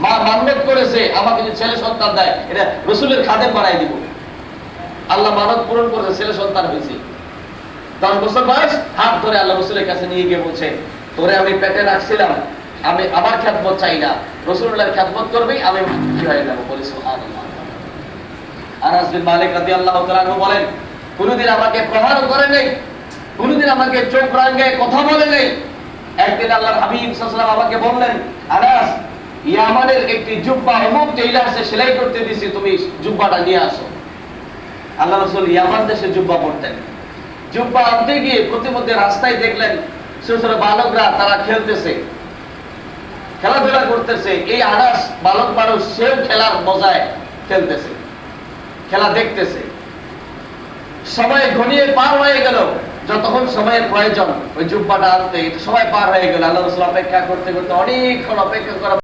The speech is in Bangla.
মা মান্নত করেছে আমাকে যদি ছেলে সন্তান দেয় এটা রসুলের খাদেম বানাই দিব। আল্লাহ মানত পূরণ করেছে, ছেলে সন্তান হয়েছে। 10 বছর বয়স, হাত ধরে আল্লাহ রসুলের কাছে নিয়ে গিয়ে বলছে, তোরে আমি পেটে রাখছিলাম, আমি আমার খ্যাতমত চাই না, রসুলের খ্যাতমত করবি, আমি কি হয়ে যাবো। বলি সুবহানাল্লাহ। আনাস বিন মালিক রাদিয়াল্লাহু তাআলা আনহু বলেন, কোনদিন আমাকে প্রহার করে নেই, কোনদিন আমাকে চোখ রাঙে কথা বলে নেই। একদিন আল্লাহর হাবিব সাল্লাল্লাহু আলাইহি ওয়াসাল্লাম আমাকে বললেন, আনাস, ইয়ামানের একটি জুব্বা অমুক টেইলার্সে সেলাই করতে দিছি, তুমি জুব্বাটা নিয়ে আসো। আল্লাহ রাসূল ইয়ামান দেশে জুব্বা পরতেন। জুব্বা আনতে গিয়ে প্রতিমধ্যে রাস্তায় দেখলেন ছোট ছোট বালকরা তারা খেলতেছে, খেলাধুলা করতেছে। এই আনাস বালক মানুষ, সেও খেলার মজায় খেলতেছে, খেলা দেখতেছে। সময় ঘনিয়ে পার হয়ে গেল, যতক্ষণ সময়ের প্রয়োজন ওই জুব্বাটা আনতে সময় পার হয়ে গেল। আল্লাহ রাসূল অপেক্ষা করতে করতে অনেকক্ষণ অপেক্ষা করা